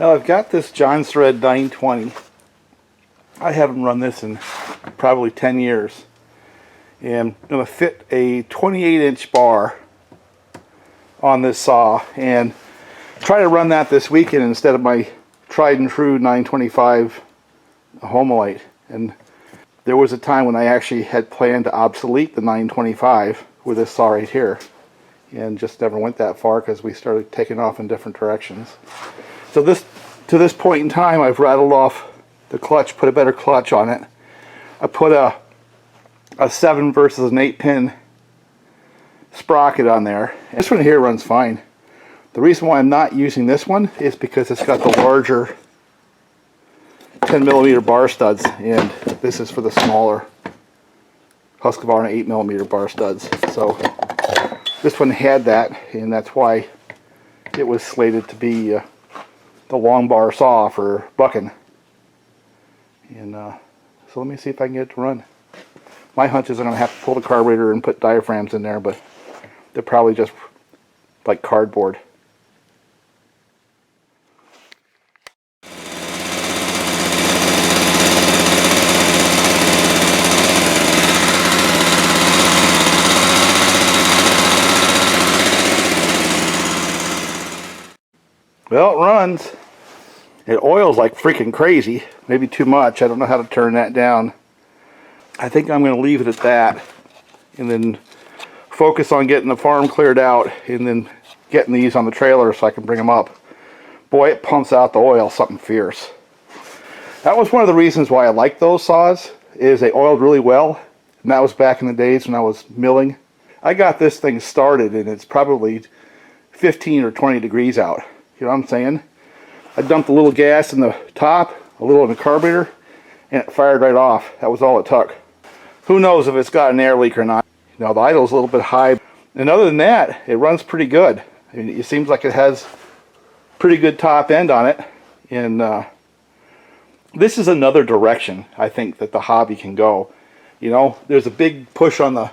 Now I've got this Jonsered 920. I haven't run this in probably 10 years. And I'm going to fit a 28-inch bar on this saw and try to run that this weekend instead of my tried and true 925 Homelite. And there was a time when I actually had planned to obsolete the 925 with this saw right here, and just never went that far because we started taking off in different directions. So to this point in time, I've rattled off the clutch, put a better clutch on it. I put a 7 versus an 8-pin sprocket on there. And this one here runs fine. The reason why I'm not using this one is because it's got the larger 10mm bar studs, and this is for the smaller Husqvarna 8mm bar studs. So this one had that, and that's why it was slated to be the long bar saw for bucking. And so let me see if I can get it to run. My hunch is I'm going to have to pull the carburetor and put diaphragms in there, but they're probably just like cardboard. Well, it runs. It oils like freaking crazy. Maybe too much. I don't know how to turn that down. I think I'm going to leave it at that and then focus on getting the farm cleared out and then getting these on the trailer so I can bring them up. Boy, it pumps out the oil something fierce. That was one of the reasons why I liked those saws, is they oiled really well. And that was back in the days when I was milling. I got this thing started and it's probably 15 or 20 degrees out. You know what I'm saying? I dumped a little gas in the top, a little in the carburetor, and it fired right off. That was all it took. Who knows if it's got an air leak or not. You know, the idle's a little bit high. And other than that, it runs pretty good. I mean, it seems like it has pretty good top end on it. And this is another direction I think that the hobby can go. You know, there's a big push on the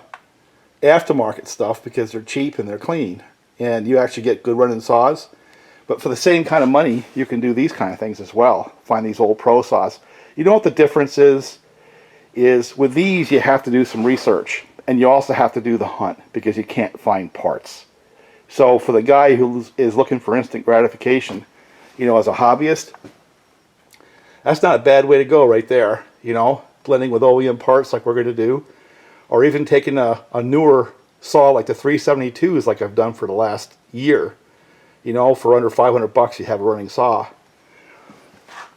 aftermarket stuff because they're cheap and they're clean. And you actually get good running saws. But for the same kind of money, you can do these kind of things as well. Find these old pro saws. You know what the difference is with these you have to do some research. And you also have to do the hunt because you can't find parts. So for the guy who is looking for instant gratification, you know, as a hobbyist, that's not a bad way to go right there. You know, blending with OEM parts like we're going to do. Or even taking a newer saw like the 372s like I've done for the last year. You know, for under 500 bucks you have a running saw.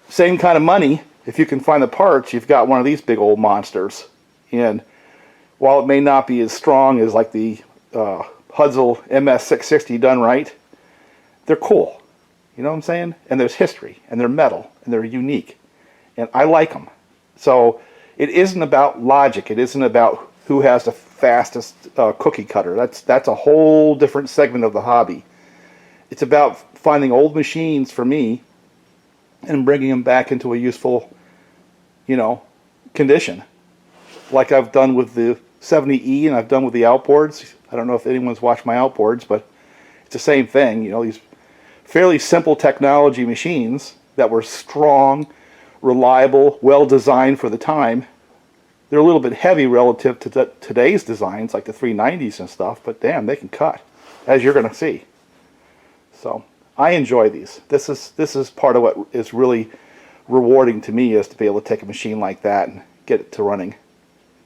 Same kind of money, if you can find the parts, you've got one of these big old monsters. And while it may not be as strong as like the Hudzel MS660 done right, they're cool. You know what I'm saying? And there's history, and they're metal, and they're unique. And I like them. So it isn't about logic. It isn't about who has the fastest cookie cutter. That's a whole different segment of the hobby. It's about finding old machines for me and bringing them back into a useful, you know, condition. Like I've done with the 70E and I've done with the outboards. I don't know if anyone's watched my outboards, but it's the same thing. You know, these fairly simple technology machines that were strong, reliable, well designed for the time. They're a little bit heavy relative to today's designs, like the 390s and stuff, but damn, they can cut, as you're going to see. So I enjoy these. This is part of what is really rewarding to me, is to be able to take a machine like that and get it to running.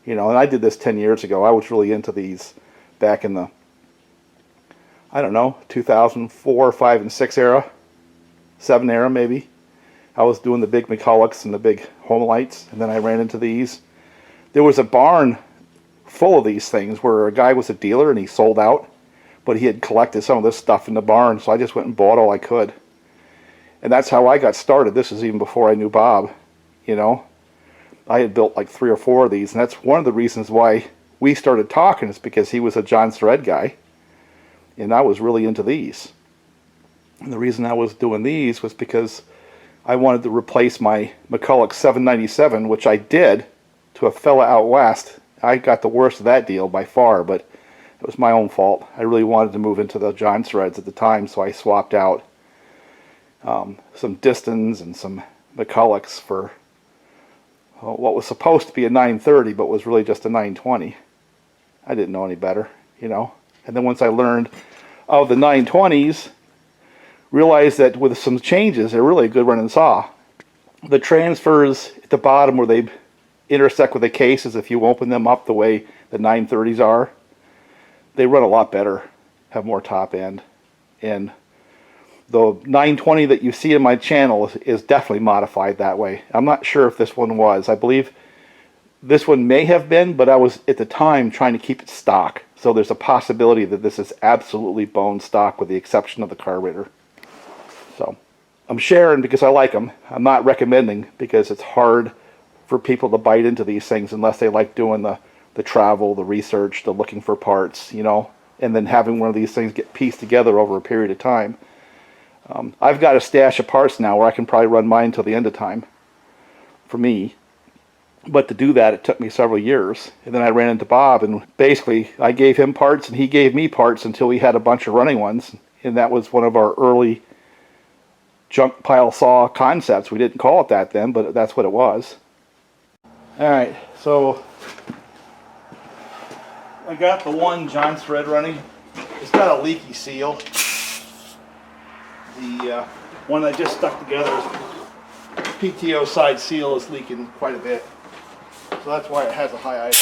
You know, and I did this 10 years ago. I was really into these back in the, I don't know, 2004, 5, and 6 era, 7 era maybe. I was doing the big McCullochs and the big Homelites, and then I ran into these. There was a barn full of these things where a guy was a dealer and he sold out. But he had collected some of this stuff in the barn, so I just went and bought all I could. And that's how I got started. This is even before I knew Bob, you know. I had built like 3 or 4 of these, and that's one of the reasons why we started talking, is because he was a Jonsered guy, and I was really into these. And the reason I was doing these was because I wanted to replace my McCulloch 797, which I did, to a fella out west. I got the worst of that deal by far, but it was my own fault. I really wanted to move into the Jonsereds at the time, so I swapped out. some distance and some McCullochs for what was supposed to be a 930 but was really just a 920. I didn't know any better, you know. And then once I learned of the 920s, realized that with some changes, they're really a good running saw. The transfers at the bottom where they intersect with the cases, if you open them up the way the 930s are, they run a lot better, have more top end. And the 920 that you see in my channel is definitely modified that way. I'm not sure if this one was. I believe this one may have been, but I was at the time trying to keep it stock. So there's a possibility that this is absolutely bone stock with the exception of the carburetor. So I'm sharing because I like them. I'm not recommending because it's hard for people to bite into these things unless they like doing the travel, the research, the looking for parts, you know, and then having one of these things get pieced together over a period of time. I've got a stash of parts now where I can probably run mine till the end of time for me. But to do that, it took me several years. And then I ran into Bob, and basically I gave him parts and he gave me parts until we had a bunch of running ones. And that was one of our early junk pile saw concepts. We didn't call it that then, but that's what it was. Alright, so I got the one Jonsered running. It's got a leaky seal. The one I just stuck together, PTO side seal, is leaking quite a bit. So that's why it has a high idle.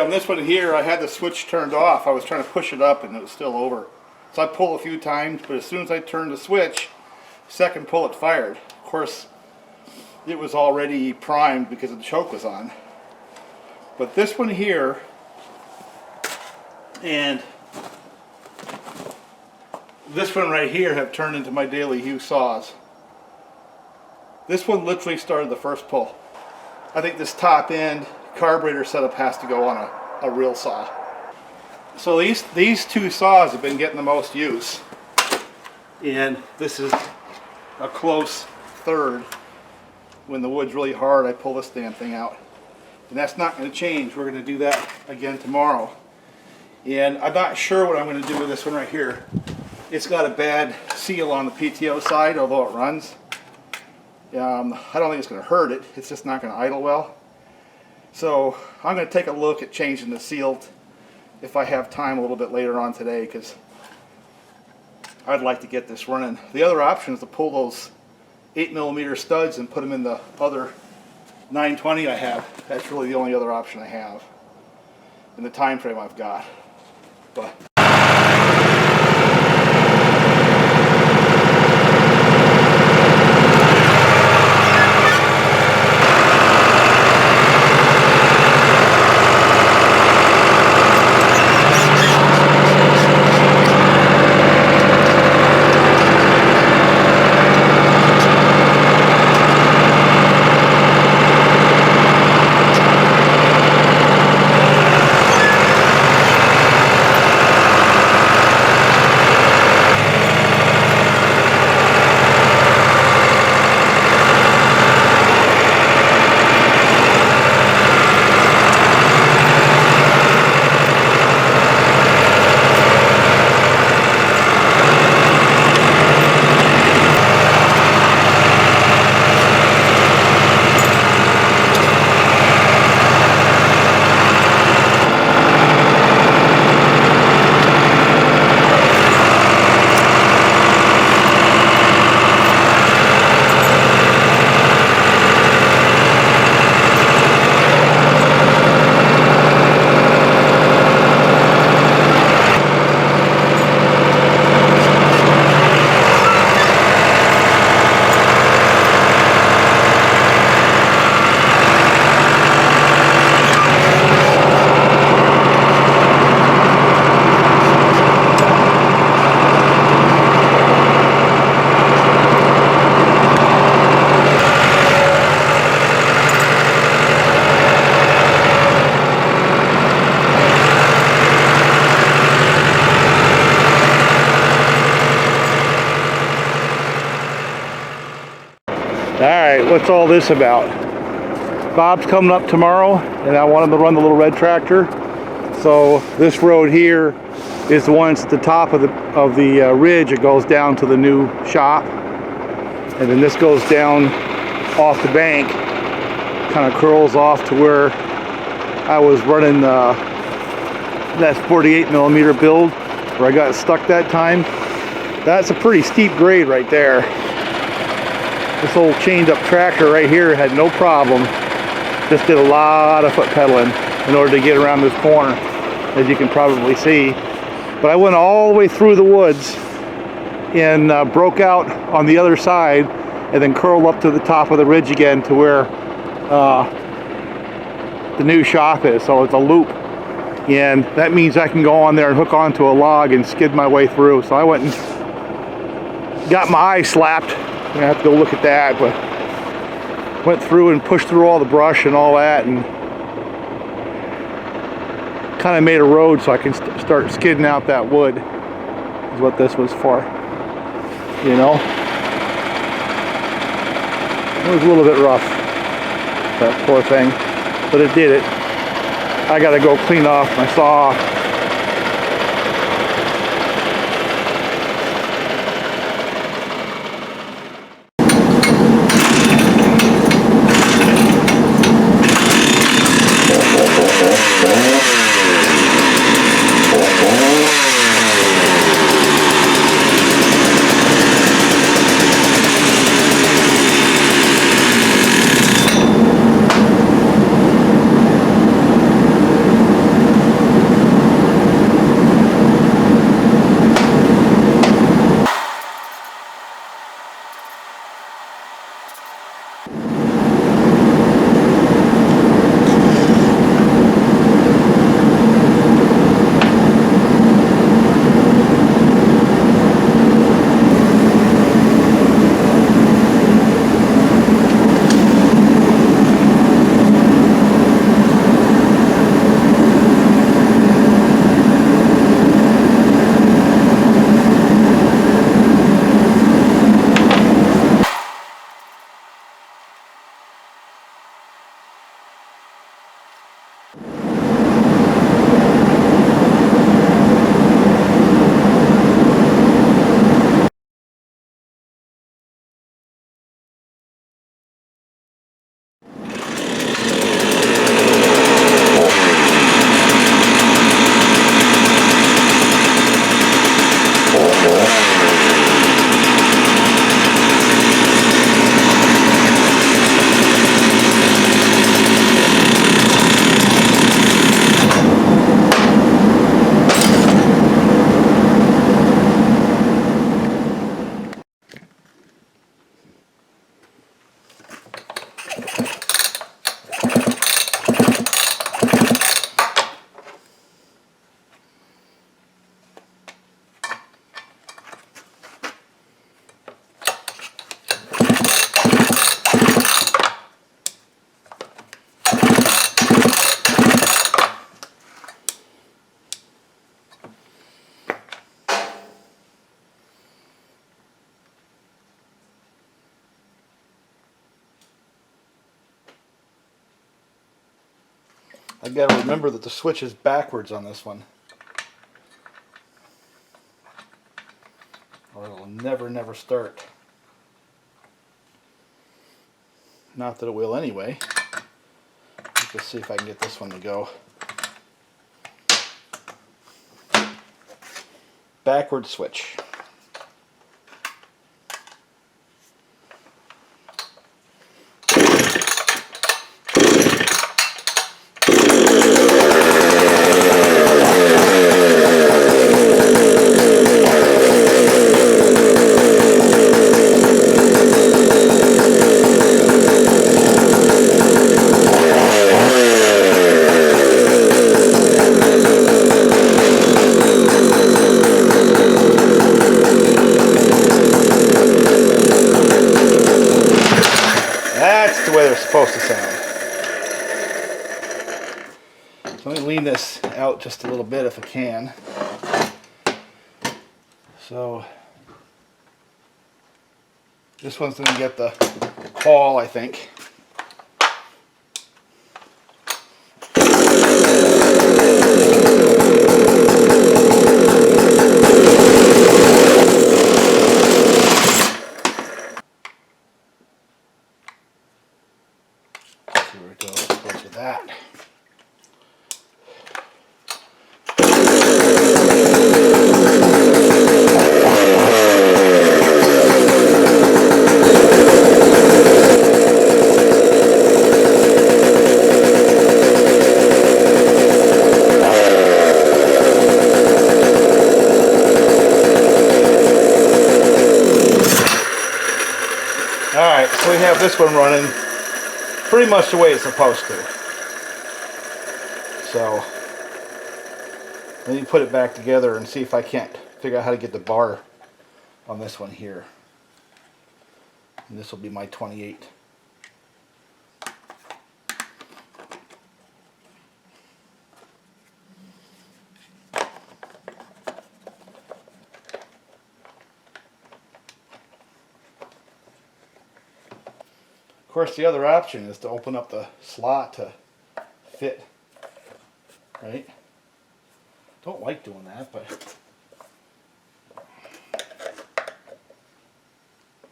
This one here, I had the switch turned off. I was trying to push it up and it was still over. So I pulled a few times, but as soon as I turned the switch, second pull it fired. Of course, it was already primed because the choke was on. But this one here and this one right here have turned into my daily use saws. This one literally started the first pull. I think this top end carburetor setup has to go on a real saw. So these two saws have been getting the most use, and this is a close third. when the wood's really hard, I pull this damn thing out. And that's not going to change. We're going to do that again tomorrow. And I'm not sure what I'm going to do with this one right here. It's got a bad seal on the PTO side, although it runs. I don't think it's going to hurt it. It's just not going to idle well. So I'm going to take a look at changing the seal if I have time a little bit later on today, because I'd like to get this running. The other option is to pull those 8mm studs and put them in the other 920 I have. That's really the only other option I have in the time frame I've got. But alright, what's all this about? Bob's coming up tomorrow and I want him to run the little red tractor. So this road here is the one that's at the top of the ridge. It goes down to the new shop. And then this goes down off the bank, kind of curls off to where I was running that 48mm build where I got stuck that time. That's a pretty steep grade right there. This old chained up tractor right here had no problem. Just did a lot of foot pedaling in order to get around this corner, as you can probably see. But I went all the way through the woods and broke out on the other side and then curled up to the top of the ridge again to where the new shop is. So it's a loop. And that means I can go on there and hook onto a log and skid my way through. So I went and got my eye slapped. I have to go look at that, but went through and pushed through all the brush and all that and kind of made a road so I can start skidding out that wood is what this was for, you know. It was a little bit rough, that poor thing, but it did it. I gotta go clean off my saw. I got to remember that the switch is backwards on this one, or it'll never start. Not that it will anyway. Let's see if I can get this one to go. Backward switch. That's the way they're supposed to sound. So let me lean this out just a little bit if I can. So this one's going to get the call, I think. See where it goes with that. Alright, so we have this one running pretty much the way it's supposed to. So, let me put it back together and see if I can't figure out how to get the bar on this one here. And this will be my 28. Of course, the other option is to open up the slot to fit, right? Don't like doing that, but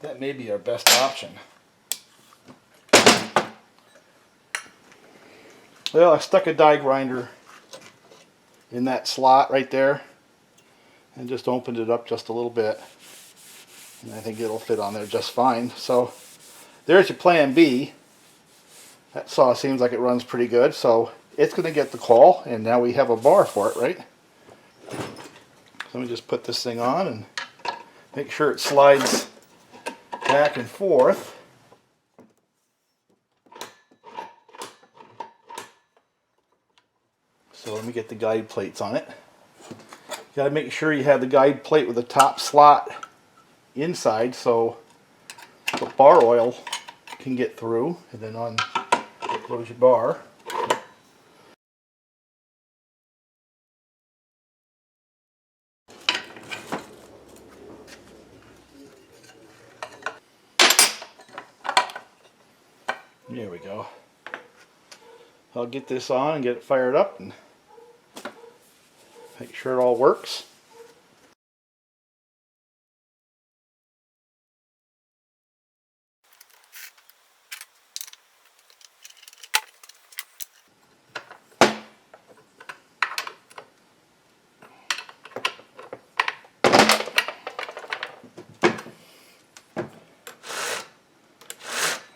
that may be our best option. Well, I stuck a die grinder in that slot right there and just opened it up just a little bit, and I think it'll fit on there just fine. So there's your plan B. That saw seems like it runs pretty good, so it's going to get the call, and now we have a bar for it, right? So let me just put this thing on and make sure it slides back and forth. So let me get the guide plates on it. You got to make sure you have the guide plate with the top slot inside so the bar oil can get through, and then on goes your bar. There we go. I'll get this on and get it fired up and make sure it all works.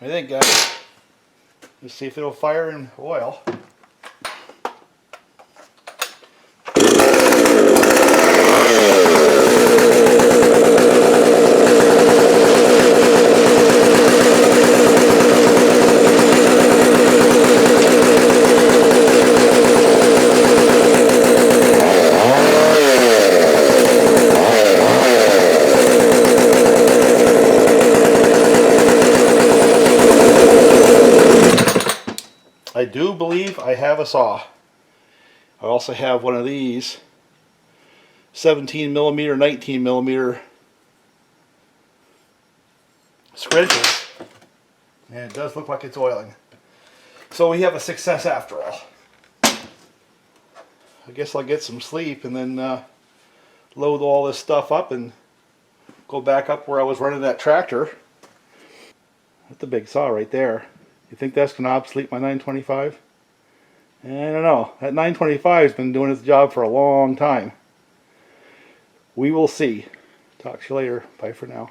I think, guys, let's see if it'll fire in oil. I do believe I have a saw. I also have one of these 17mm, 19mm scrunches, and it does look like it's oiling. So we have a success after all. I guess I'll get some sleep and then load all this stuff up and go back up where I was running that tractor. That's a big saw right there. You think that's going to obsolete my 925? I don't know. That 925 has been doing its job for a long time. We will see. Talk to you later. Bye for now.